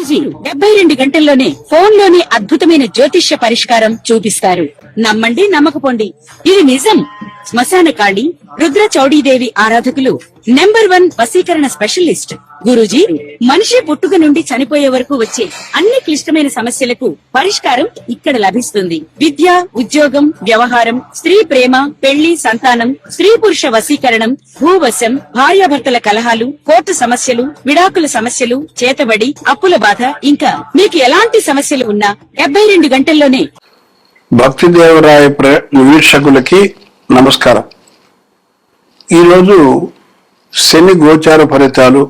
గురూజీ 72 గంటల్లోనే ఫోన్ లోని అద్భుతమైన జ్యోతిష్య పరిష్కారం చూపిస్తారు. నమ్మండి, నమ్మకపోండి, ఇది నిజం. శ్మశాన కాళి రుద్ర చౌడీదేవి ఆరాధకులు నంబర్ 1 వశీకరణ స్పెషలిస్ట్ గురూజీ. మనిషి పుట్టుక నుండి చనిపోయే వరకు వచ్చే అన్ని క్లిష్టమైన సమస్యలకు పరిష్కారం ఇక్కడ లభిస్తుంది. విద్య, ఉద్యోగం, వ్యవహారం, స్త్రీ ప్రేమ, పెళ్లి, సంతానం, స్త్రీ పురుష వశీకరణం, భూవశం, భార్యాభర్తల కలహాలు, కోర్టు సమస్యలు, విడాకుల సమస్యలు, చేతబడి, అప్పుల బాధ, ఇంకా మీకు ఎలాంటి సమస్యలు ఉన్నా 72 గంటల్లోనే. భక్తి దేవరాయ వీక్షకులకి నమస్కారం. ఈరోజు శని గోచార ఫలితాలు,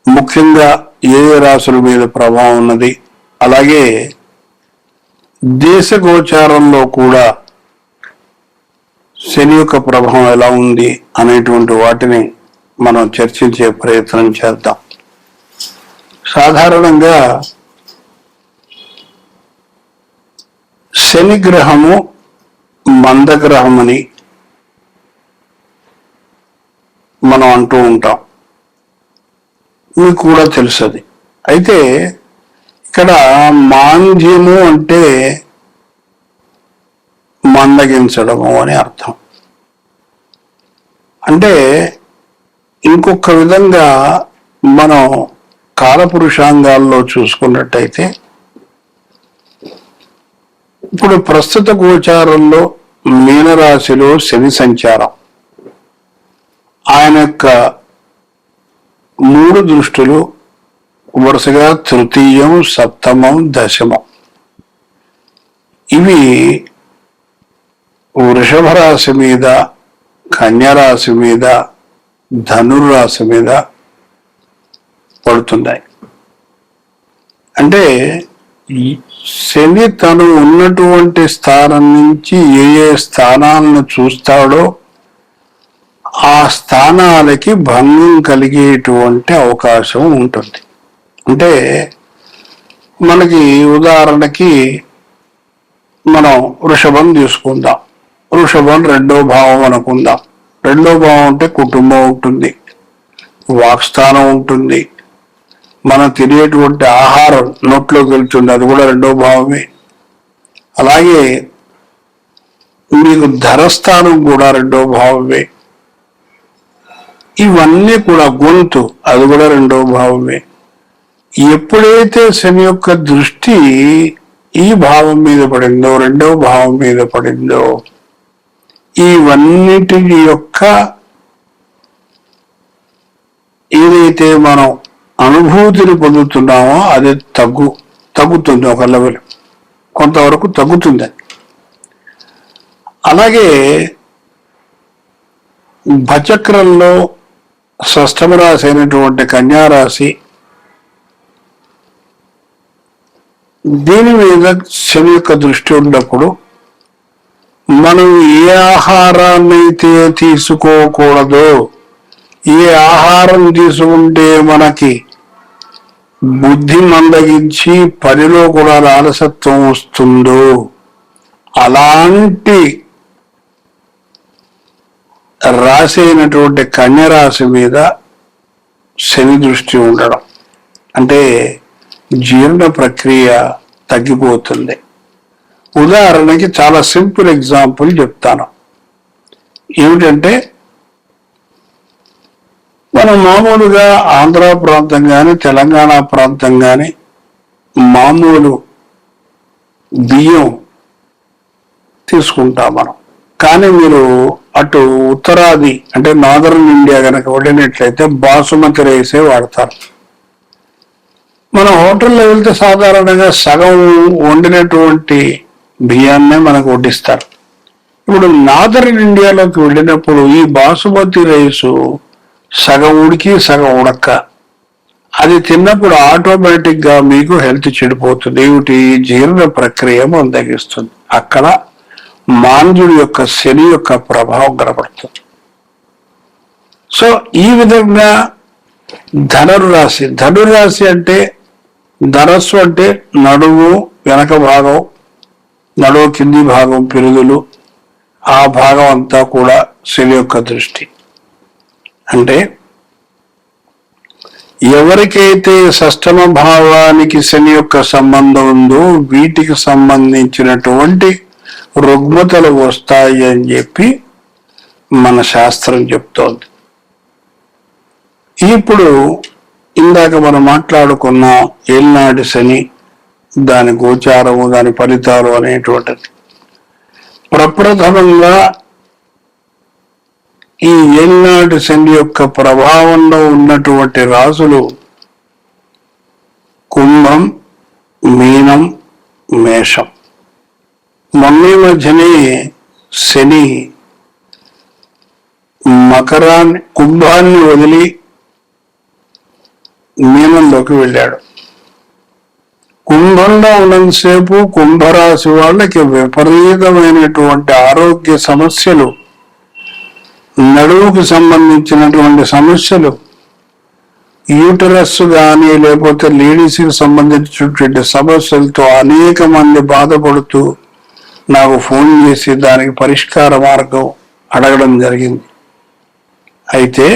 ముఖ్యంగా ఏ రాశుల మీద ప్రభావం ఉన్నది, అలాగే దేశ గోచారంలో కూడా శని యొక్క ప్రభావం ఎలా ఉంది అనేటువంటి వాటిని మనం చర్చించే ప్రయత్నం చేద్దాం. సాధారణంగా శని గ్రహము మందగ్రహం అని మనం అంటూ ఉంటాం, మీకు కూడా తెలుసది. అయితే ఇక్కడ మాంద్యము అంటే మందగించడము అని అర్థం. అంటే ఇంకొక విధంగా మనం కాలపురుషాంగాల్లో చూసుకున్నట్టయితే, ఇప్పుడు ప్రస్తుత గోచారంలో మీనరాశిలో శని సంచారం, ఆయన యొక్క 3 దృష్టులు వరుసగా తృతీయం, సప్తమం, దశమం, ఇవి వృషభ రాశి మీద, కన్యరాశి మీద, ధనుర్రాశి మీద పడుతున్నాయి. అంటే శని తను ఉన్నటువంటి స్థానం నుంచి ఏ స్థానాలను చూస్తాడో ఆ స్థానాలకి భంగం కలిగేటువంటి అవకాశం ఉంటుంది. అంటే మనకి ఉదాహరణకి మనం వృషభం తీసుకుందాం. వృషభం 2వ భావం అనుకుందాం. 2వ భావం అంటే కుటుంబం ఉంటుంది, వాక్స్థానం ఉంటుంది, మనం తినేటువంటి ఆహారం నోట్లోకి వెళ్తుంది, అది కూడా 2వ భావమే. అలాగే మీకు ధనస్థానం కూడా 2వ భావమే. ఇవన్నీ కూడా గొంతు, అది కూడా 2వ భావమే. ఎప్పుడైతే శని యొక్క దృష్టి ఈ భావం మీద పడిందో, 2వ భావం మీద పడిందో, ఇవన్నిటి యొక్క ఏదైతే మనం అనుభూతిని పొందుతున్నామో అది తగ్గుతుంది, ఒక లెవెల్ కొంతవరకు తగ్గుతుంది. అలాగే భచక్రంలో షష్ఠమ రాశి అయినటువంటి కన్యారాశి, దీని మీద శని యొక్క దృష్టి ఉన్నప్పుడు మనం ఏ ఆహారాన్నైతే తీసుకోకూడదో, ఏ ఆహారం తీసుకుంటే మనకి బుద్ధి మందగించి పనిలో కూడా అలసత్వం వస్తుందో, అలాంటి రాశి అయినటువంటి కన్యరాశి మీద శని దృష్టి ఉండడం అంటే జీర్ణ ప్రక్రియ తగ్గిపోతుంది. ఉదాహరణకి చాలా సింపుల్ ఎగ్జాంపుల్ చెప్తాను. ఏమిటంటే, మనం మామూలుగా ఆంధ్ర ప్రాంతం కానీ తెలంగాణ ప్రాంతం కానీ మామూలు బియ్యం తీసుకుంటాం మనం. కానీ మీరు అటు ఉత్తరాది అంటే నార్దర్న్ ఇండియా కనుక వెళ్ళినట్లయితే బాసుమతి రైసే వాడతారు. మన హోటల్లో వెళ్తే సాధారణంగా సగం వండినటువంటి బియ్యాన్నే మనకు వడ్డిస్తారు. ఇప్పుడు నార్దర్న్ ఇండియాలోకి వెళ్ళినప్పుడు ఈ బాసుమతి రైసు సగం ఉడికి సగం ఉడక్క, అది తిన్నప్పుడు ఆటోమేటిక్ గా మీకు హెల్త్ చెడిపోతుంది. ఏమిటి? జీర్ణ ప్రక్రియ మందగిస్తుంది. అక్కడ మాంద్యుడి యొక్క శని యొక్క ప్రభావం కనబడుతుంది. సో ఈ విధంగా ధనుర్రాశి అంటే ధనస్సు అంటే నడుము వెనక భాగం, నడుము కింది భాగం, పిరుదులు, ఆ భాగం అంతా కూడా శని యొక్క దృష్టి. అంటే ఎవరికైతే షష్టమ భావానికి శని యొక్క సంబంధం ఉందో వీటికి సంబంధించినటువంటి రుగ్మతలు వస్తాయి అని చెప్పి మన శాస్త్రం చెప్తోంది. ఇప్పుడు ఇందాక మనం మాట్లాడుకున్న ఏళ్ళనాటి శని, దాని గోచారము, దాని ఫలితాలు అనేటువంటిది. ప్రప్రథమంగా ఈ ఏళ్ళనాటి శని యొక్క ప్రభావంలో ఉన్నటువంటి రాశులు కుంభం, మీనం, మేషం. మొన్న మధ్యనే శని కుంభాన్ని వదిలి మీనంలోకి వెళ్ళాడు. కుంభంలో ఉన్నంతసేపు కుంభరాశి వాళ్ళకి విపరీతమైనటువంటి ఆరోగ్య సమస్యలు, నడువుకు సంబంధించినటువంటి సమస్యలు, యూటరస్ కానీ లేకపోతే లేడీస్కి సంబంధించినటువంటి సమస్యలతో అనేక మంది బాధపడుతూ నాకు ఫోన్ చేసి దానికి పరిష్కార మార్గం అడగడం జరిగింది. అయితే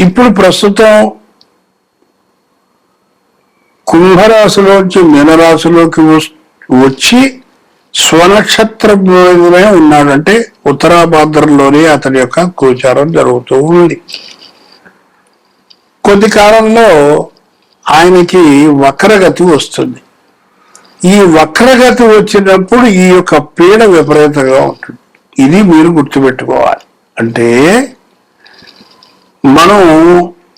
ఇప్పుడు ప్రస్తుతం కుంభరాశిలోంచి మీనరాశిలోకి వచ్చి స్వనక్షత్రంలోనే ఉన్నాడంటే ఉత్తరాభాద్రంలోనే అతని యొక్క గోచారం జరుగుతూ ఉంది. కొద్ది కాలంలో ఆయనకి వక్రగతి వస్తుంది. ఈ వక్రగతి వచ్చినప్పుడు ఈ యొక్క పీడ విపరీతంగా ఉంటుంది. ఇది మీరు గుర్తుపెట్టుకోవాలి. అంటే మనం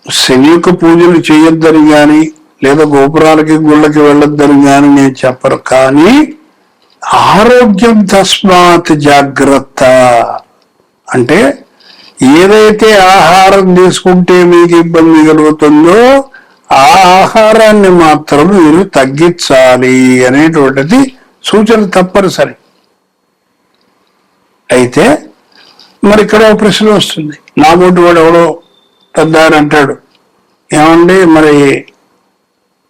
శని యొక్క పూజలు చేయొద్దని కానీ లేదా గోపురాలకి గుళ్ళకి వెళ్ళొద్దని కానీ నేను చెప్పరు, కానీ ఆరోగ్యం తస్మాత్ జాగ్రత్త. అంటే ఏదైతే ఆహారం తీసుకుంటే మీకు ఇబ్బంది కలుగుతుందో ఆ ఆహారాన్ని మాత్రం మీరు తగ్గించాలి అనేటువంటిది సూచన తప్పనిసరి. అయితే మరి ఇక్కడ ఒక ప్రశ్న వస్తుంది. నా బోటి వాడు ఎవడో పెద్ద అంటాడు, ఏమండి మరి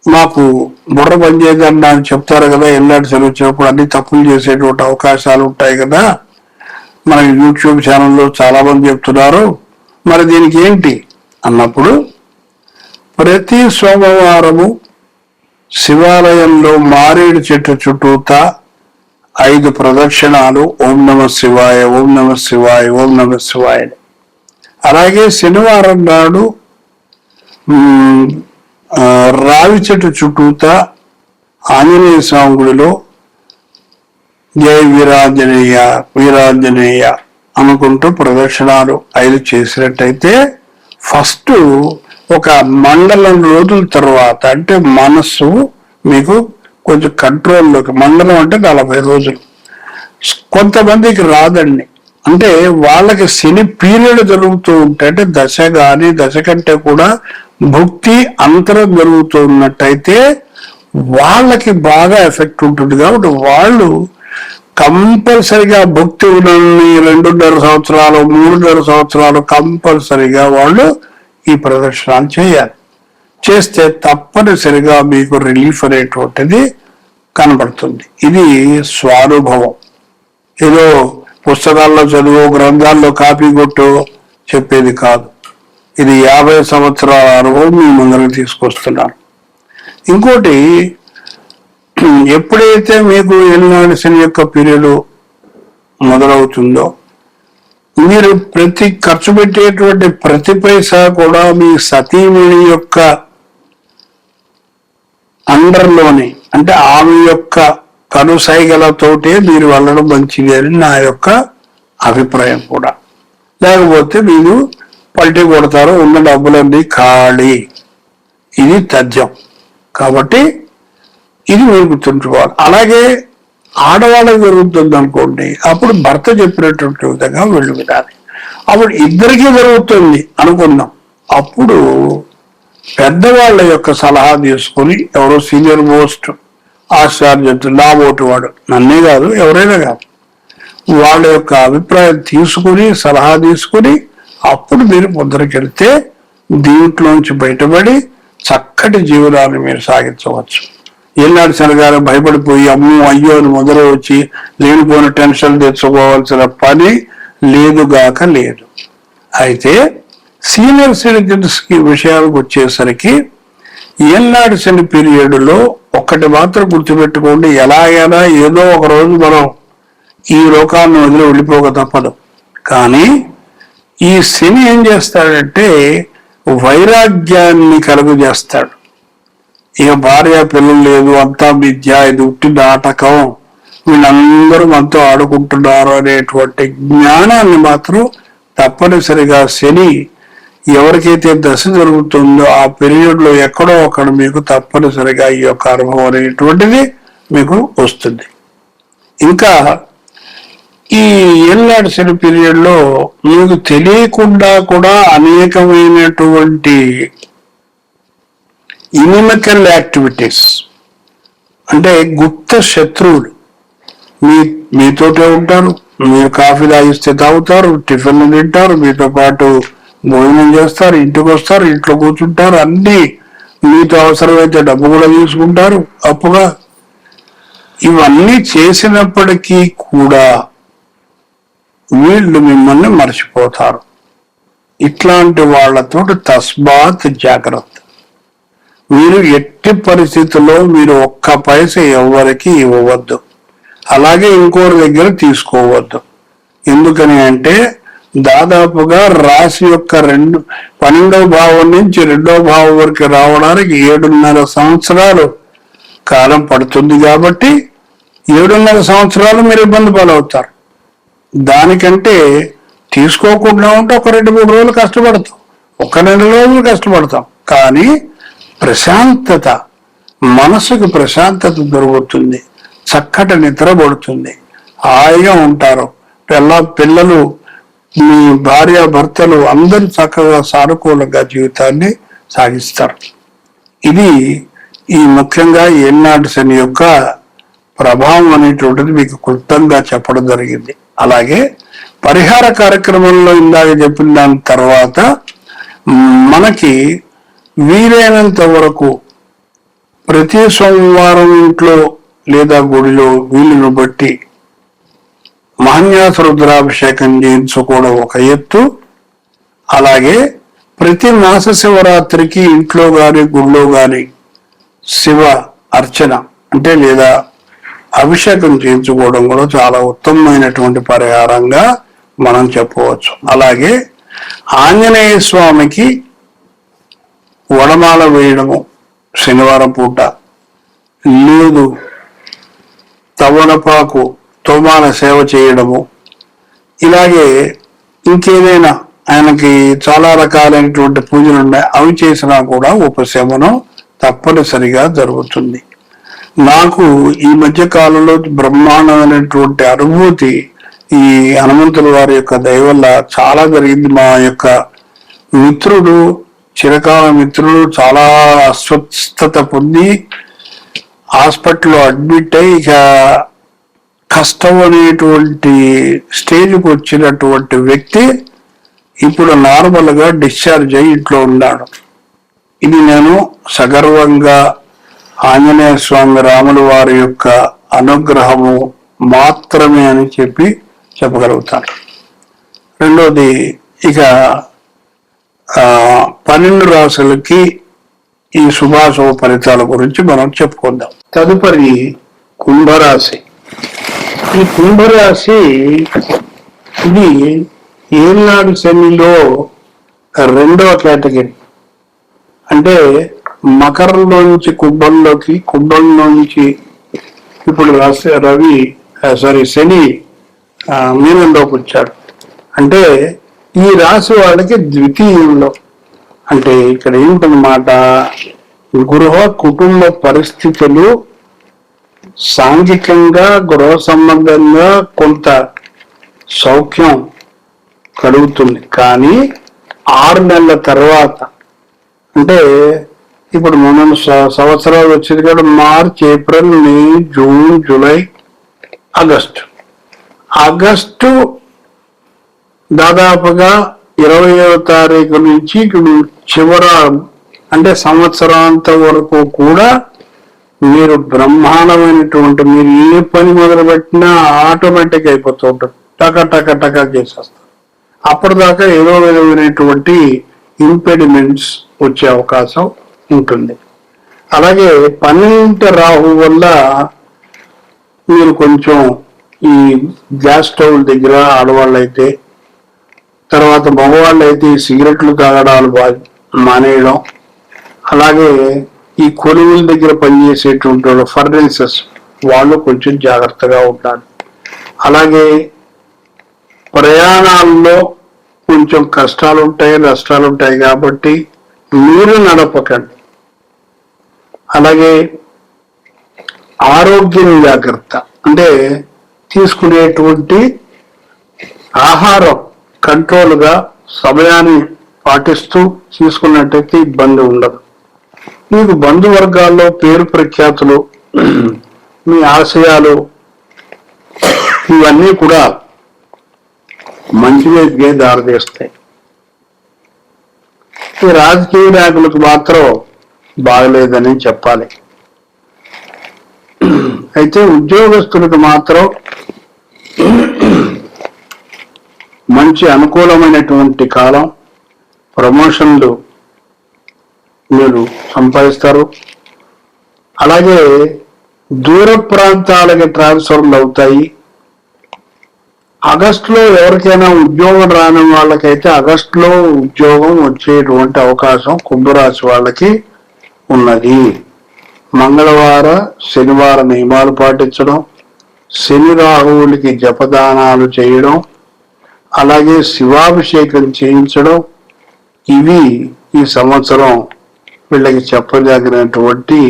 మాకు బుర్ర పనిచేయదని అని చెప్తారు కదా, ఎల్లాడి సెలవు వచ్చినప్పుడు అన్ని తప్పులు చేసేటువంటి అవకాశాలు ఉంటాయి కదా, మన యూట్యూబ్ ఛానల్లో చాలా మంది చెప్తున్నారు, మరి దీనికి ఏంటి అన్నప్పుడు ప్రతి సోమవారము శివాలయంలో మారేడు చెట్టు చుట్టూతా 5 ప్రదక్షిణాలు ఓం నమ శివాయ, ఓం నమ శివాయ, ఓం నమ శివాయ. అలాగే శనివారం నాడు రావి చెట్టు చుట్టూతా ఆంజనేయ స్వామి గుడిలో జై వీరాంజనేయ వీరాంజనేయ అనుకుంటూ ప్రదక్షిణాలు 5 చేసినట్టయితే ఫస్ట్ ఒక మండలం రోజుల తర్వాత, అంటే మనస్సు మీకు కొంచెం కంట్రోల్లోకి, మండలం అంటే 40 రోజులు. కొంతమందికి రాదండి, అంటే వాళ్ళకి శని పీరియడ్ జరుగుతూ ఉంటే, అంటే దశ కానీ దశ కంటే కూడా భుక్తి అంతరం జరుగుతూ ఉన్నట్టయితే వాళ్ళకి బాగా ఎఫెక్ట్ ఉంటుంది. కాబట్టి వాళ్ళు కంపల్సరిగా భుక్తి ఉన్నన్ని 2.5 సంవత్సరాలు 3.5 సంవత్సరాలు కంపల్సరిగా వాళ్ళు ఈ ప్రదర్శనలు చేయాలి. చేస్తే తప్పనిసరిగా మీకు రిలీఫ్ అనేటువంటిది కనబడుతుంది. ఇది స్వానుభవం. ఏదో పుస్తకాల్లో చదువు, గ్రంథాల్లో కాపీ కొట్టు చెప్పేది కాదు. ఇది 50 సంవత్సరాల అనుభవం మీ ముందరకు తీసుకొస్తున్నాను. ఇంకోటి, ఎప్పుడైతే మీకు ఏలినాటి శని యొక్క పీరియడ్ మొదలవుతుందో మీరు ఖర్చు పెట్టేటువంటి ప్రతి పైసా కూడా మీ సతీమణి యొక్క అండర్లోనే, అంటే ఆమె యొక్క కనుసైగలతోటే మీరు వెళ్ళడం మంచిది అని నా యొక్క అభిప్రాయం కూడా. లేకపోతే మీరు పల్టీ కొడతారు, ఉన్న డబ్బులన్నీ ఖాళీ. ఇది తథ్యం. కాబట్టి ఇది మీరు గుర్తుంచుకోవాలి. అలాగే ఆడవాళ్ళకి జరుగుతుంది అనుకోండి, అప్పుడు భర్త చెప్పినటువంటి విధంగా వెళ్ళు వినాలి. అప్పుడు ఇద్దరికీ జరుగుతుంది అనుకుందాం, అప్పుడు పెద్దవాళ్ళ యొక్క సలహా తీసుకుని, ఎవరో సీనియర్ మోస్ట్ ఆచార్యుడు, నా ఓటు వాడు, నన్నే కాదు ఎవరైనా కాదు, వాళ్ళ యొక్క అభిప్రాయం తీసుకుని సలహా తీసుకుని అప్పుడు మీరు ముందరికెళ్తే దీంట్లోంచి బయటపడి చక్కటి జీవనాన్ని మీరు సాగించవచ్చు. ఏనాడు శనగారు భయపడిపోయి అమ్మో అయ్యో అని మొదలు వచ్చి లేనిపోయిన టెన్షన్ తెచ్చుకోవాల్సిన పని లేదుగాక లేదు. అయితే సీనియర్ సిటిజన్స్ కి విషయాలకు వచ్చేసరికి ఏళ్ళనాడు శని పీరియడ్ లో ఒక్కటి మాత్రం గుర్తుపెట్టుకోండి, ఎలాగైనా ఏదో ఒక రోజు మనం ఈ లోకాన్ని వదిలి వెళ్ళిపోక తప్పదు. కానీ ఈ శని ఏం చేస్తాడంటే వైరాగ్యాన్ని కలుగు చేస్తాడు. ఇక భార్య పిల్లలు లేదు, అంతా విద్య, ఇది ఉట్టి నాటకం, వీళ్ళందరూ మనతో ఆడుకుంటున్నారు అనేటువంటి జ్ఞానాన్ని మాత్రం తప్పనిసరిగా శని ఎవరికైతే దశ జరుగుతుందో ఆ పీరియడ్ లో ఎక్కడో అక్కడ మీకు తప్పనిసరిగా ఈ యొక్క అనుభవం అనేటువంటిది మీకు వస్తుంది. ఇంకా ఈ ఏళ్ళనాడు శని పీరియడ్ లో మీకు తెలియకుండా కూడా అనేకమైనటువంటి ఇనిమికల్ యాక్టివిటీస్, అంటే గుప్త శత్రువులు మీతోటే ఉంటారు. మీరు కాఫీ తాగిస్తే తాగుతారు, టిఫిన్లు తింటారు, మీతో పాటు భోజనం చేస్తారు, ఇంటికి వస్తారు, ఇంట్లో కూర్చుంటారు, అన్ని మీతో అవసరమైతే డబ్బు కూడా తీసుకుంటారు అప్పుగా. ఇవన్నీ చేసినప్పటికీ కూడా వీళ్ళు మిమ్మల్ని మర్చిపోతారు. ఇట్లాంటి వాళ్ళతో తస్మాత్ జాగ్రత్త. మీరు ఎట్టి పరిస్థితుల్లో మీరు ఒక్క పైస ఎవరికి ఇవ్వవద్దు, అలాగే ఇంకోరి దగ్గర తీసుకోవద్దు. ఎందుకని అంటే దాదాపుగా రాశి యొక్క 12వ భావం నుంచి 2వ భావం వరకు రావడానికి 7.5 సంవత్సరాలు కాలం పడుతుంది. కాబట్టి 7.5 సంవత్సరాలు మీరు ఇబ్బంది పాలవుతారు. దానికంటే తీసుకోకుండా ఉంటే ఒక 2-3 రోజులు కష్టపడతాం, ఒక 2 రోజులు కష్టపడతాం. కానీ ప్రశాంతత, మనసుకు ప్రశాంతత దొరుకుతుంది, చక్కటి నిద్ర పడుతుంది, హాయిగా ఉంటారు. పిల్లలు, మీ భార్య భర్తలు అందరూ చక్కగా సానుకూలంగా జీవితాన్ని సాగిస్తారు. ఇది ఈ ముఖ్యంగా ఏళ్ళనాడు శని యొక్క ప్రభావం అనేటువంటిది మీకు క్లుప్తంగా చెప్పడం జరిగింది. అలాగే పరిహార కార్యక్రమంలో ఇందాక చెప్పిన దాని తర్వాత మనకి వీలైనంత వరకు ప్రతి సోమవారం ఇంట్లో లేదా గుడిలో వీలును బట్టి మహాన్యాస రుద్రాభిషేకం చేయించుకోవడం ఒక ఎత్తు. అలాగే ప్రతి మాస శివరాత్రికి ఇంట్లో గాని గుడిలో గాని శివ అర్చన అంటే లేదా అభిషేకం చేయించుకోవడం కూడా చాలా ఉత్తమమైనటువంటి పరిహారంగా మనం చెప్పవచ్చు. అలాగే ఆంజనేయ స్వామికి వడమాల వేయడము శనివారం పూట, లేదు తవనపాకు తోమాల సేవ చేయడము, ఇలాగే ఇంకేదైనా ఆయనకి చాలా రకాలైనటువంటి పూజలు ఉన్నాయి, అవి చేసినా కూడా ఉపశమనం తప్పనిసరిగా జరుగుతుంది. నాకు ఈ మధ్య కాలంలో బ్రహ్మాండమైనటువంటి అనుభూతి ఈ హనుమంతుల వారి యొక్క దయ వల్ల చాలా జరిగింది. మా యొక్క మిత్రుడు, చిరకాల మిత్రుడు చాలా అస్వస్థత పొంది హాస్పిటల్లో అడ్మిట్ అయి ఇక కష్టం అనేటువంటి స్టేజ్కి వచ్చినటువంటి వ్యక్తి ఇప్పుడు నార్మల్ గా డిశ్చార్జ్ అయ్యి ఇంట్లో ఉన్నాడు. ఇది నేను సగర్వంగా ఆంజనేయ స్వామి రాముల వారి యొక్క అనుగ్రహము మాత్రమే అని చెప్పగలుగుతాను. రెండోది, ఇక 12 రాశులకి ఈ శుభాశుభ ఫలితాల గురించి మనం చెప్పుకుందాం. తదుపరి కుంభరాశి. ఈ కుంభరాశి ఇది ఏళ్ళనాడు శనిలో 2వ కేటగిరీ. అంటే మకరంలోంచి కుంభంలోకి, కుంభంలోంచి ఇప్పుడు శని మీనంలోకి వచ్చాడు. అంటే ఈ రాశి వాళ్ళకి ద్వితీయంలో, అంటే ఇక్కడ ఏంటన్నమాట, గృహ కుటుంబ పరిస్థితులు సాంఘికంగా గృహ సంబంధంగా కొంత సౌఖ్యం కలుగుతుంది. కానీ 6 నెలల తర్వాత, అంటే ఇప్పుడు మనం సంవత్సరాలు వచ్చేది కూడా మార్చ్, ఏప్రిల్, మే, జూన్, జూలై, ఆగస్టు దాదాపుగా 20వ తారీఖు నుంచి చివర, అంటే సంవత్సరాంతం వరకు కూడా మీరు బ్రహ్మాండమైనటువంటి, మీరు ఏ పని మొదలు పెట్టినా ఆటోమేటిక్ అయిపోతూ ఉంటుంది, టక టక టక చేసేస్తారు. అప్పటిదాకా ఏదో విధమైనటువంటి ఇంపెడిమెంట్స్ వచ్చే అవకాశం ఉంటుంది. అలాగే 12 రాహు వల్ల మీరు కొంచెం ఈ గ్యాస్ స్టవ్ దగ్గర ఆడవాళ్ళు అయితే, తర్వాత మగవాళ్ళు అయితే ఈ సిగరెట్లు తాగడాలు మానేయడం, అలాగే ఈ కొలువుల దగ్గర పనిచేసేటువంటి ఫర్నెసెస్ వాళ్ళు కొంచెం జాగ్రత్తగా ఉండాలి. అలాగే ప్రయాణాల్లో కొంచెం కష్టాలు ఉంటాయి, నష్టాలు ఉంటాయి కాబట్టి మీరు నడపకండి. అలాగే ఆరోగ్యం జాగ్రత్త అంటే తీసుకునేటువంటి ఆహారం కంట్రోల్గా సమయాన్ని పాటిస్తూ తీసుకున్నట్టయితే ఇబ్బంది ఉండదు. మీకు బంధువర్గాల్లో పేరు ప్రఖ్యాతులు, మీ ఆశయాలు ఇవన్నీ కూడా మంచి వైపుకే దారితీస్తాయి. ఈ రాజకీయ నాయకులకు మాత్రం బాగలేదని చెప్పాలి. అయితే ఉద్యోగస్తులకు మాత్రం మంచి అనుకూలమైనటువంటి కాలం, ప్రమోషన్లు మీరు సంపాదిస్తారు. అలాగే దూర ప్రాంతాలకి ట్రాన్స్ఫర్లు అవుతాయి. ఆగస్టులో ఎవరికైనా ఉద్యోగం రాని వాళ్ళకైతే ఆగస్టులో ఉద్యోగం వచ్చేటువంటి అవకాశం కుంభరాశి వాళ్ళకి ఉన్నది. మంగళవార శనివార నియమాలు పాటించడం, శని రాహువులకి జపదానాలు చేయడం, అలాగే శివాభిషేకం చేయించడం, ఇవి ఈ సంవత్సరం వీళ్ళకి చెప్పదగినటువంటి